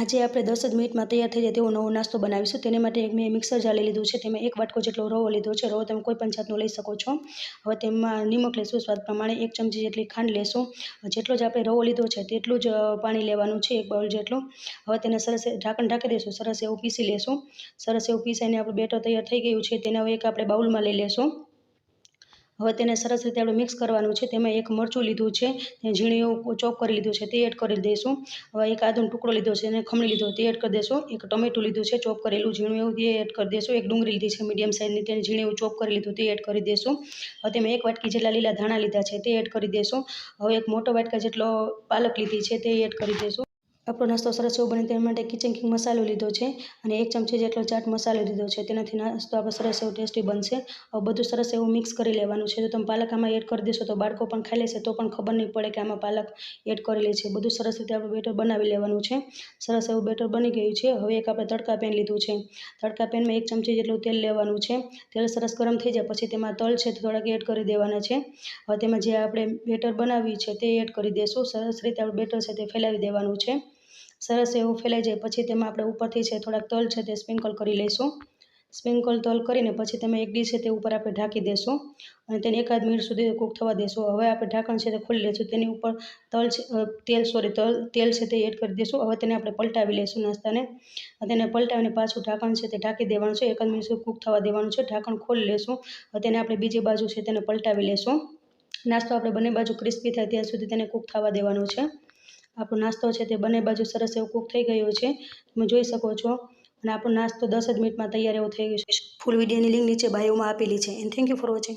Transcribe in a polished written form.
આજે આપણે 10 જ મિનિટમાં તૈયાર થઈ જાય તેવો નવો નાસ્તો બનાવીશું। તેને માટે મેં મિક્સર જાર લઈ લીધું છે। તેમાં 1 વાટકો જેટલો રવો લીધો છે। રવો તમે કોઈ પણ જાતનો લઈ શકો છો। હવે તેમાં નિમક લેશું સ્વાદ પ્રમાણે, 1 ચમચી જેટલી ખાંડ લેશું। જેટલો જ આપણે રવો લીધો છે તેટલું જ પાણી લેવાનું છે, 1 બાઉલ જેટલું। હવે તેને સરસ ઢાંકણ ઢાંકી દઈશું, સરસ એવું પીસી લેશું। સરસ એવું પીસાઈને આપણું બેટર તૈયાર થઈ ગયું છે। તેને હવે એક આપણે બાઉલમાં લઈ લેશું। હવે તેને સરસ રીતે આપણે મિક્સ કરવાનું છે। તેમાં 1 મરચું લીધું છે, તેને ઝીણું એવું ચોપ કરી લીધું છે, તે એડ કરી દઈશું। હવે 1 આદુનો ટુકડો લીધો છે, એને ખમણી લીધો, તે એડ કરી દઈશું। 1 ટમેટું લીધું છે ચોપ કરેલું ઝીણું એવું, તે એડ કરી દઈશું। 1 ડુંગળી લીધી છે મીડિયમ સાઇઝની, તેને ઝીણું એવું ચોપ કરી લીધું, તે એડ કરી દઈશું। હવે તેમાં 1 વાટકી જેટલા લીલા ધાણા લીધા છે, તે એડ કરી દઈશું। હવે 1 મોટો વાટકા જેટલો પાલક લીધી છે, તે એડ કરી દઈશું। આપણો નાસ્તો સરસ એવો બને તે માટે કિચન કિંગ મસાલો લીધો છે અને 1 ચમચી જેટલો ચાટ મસાલો લીધો છે। તેનાથી નાસ્તો આપણો સરસ એવો ટેસ્ટી બનશે। હવે બધું સરસ એવું મિક્સ કરી લેવાનું છે। જો તમે પાલક આમાં એડ કરી દેશો તો બાળકો પણ ખાઈ લેશે, તો પણ ખબર નહીં પડે કે આમાં પાલક એડ કરેલી છે। બધું સરસ રીતે આપણે બેટર બનાવી લેવાનું છે। સરસ એવું બેટર બની ગયું છે। હવે એક આપણે તડકા પેન લીધું છે। તડકા પેનમાં 1 ચમચી જેટલું તેલ લેવાનું છે। તેલ સરસ ગરમ થઈ જાય પછી તેમાં તલ છે તે થોડાક એડ કરી દેવાના છે। હવે તેમાં જે આપણે બેટર બનાવ્યું છે તે એડ કરી દઈશું। સરસ રીતે આપણે બેટર છે તે ફેલાવી દેવાનું છે। સરસ એવું ફેલાઈ જાય પછી તેમાં આપણે ઉપરથી છે થોડાક તલ છે તે સ્પ્રિંકલ કરી લઈશું। સ્પ્રિંકલ તલ કરીને પછી તમે એક ડીશ છે તે ઉપર આપણે ઢાંકી દેશું અને તેને 1 મિનિટ સુધી કૂક થવા દેશું। હવે આપણે ઢાંકણ છે તે ખોલી લઈશું, તેની ઉપર તેલ છે તે એડ કરી દઈશું। હવે તેને આપણે પલટાવી લઈશું નાસ્તાને। તેને પલટાવીને પાછું ઢાંકણ છે તે ઢાંકી દેવાનું છે, 1 મિનિટ સુધી કૂક થવા દેવાનું છે। ઢાંકણ ખોલી લઈશું। હવે તેને આપણે બીજી બાજુ છે તેને પલટાવી લઈશું। નાસ્તો આપણે બંને બાજુ ક્રિસ્પી થાય ત્યાં સુધી તેને કૂક થવા દેવાનું છે। આપણો નાસ્તો છે તે બંને બાજુ સરસ એવું કૂક થઈ ગયો છે, તમે જોઈ શકો છો। અને આપણો નાસ્તો 10 જ મિનિટમાં તૈયાર એવો થઈ ગયો છે। ફૂલ વિડીયોની લિંક નીચે બાયોમાં આપેલી છે। And thank you for watching.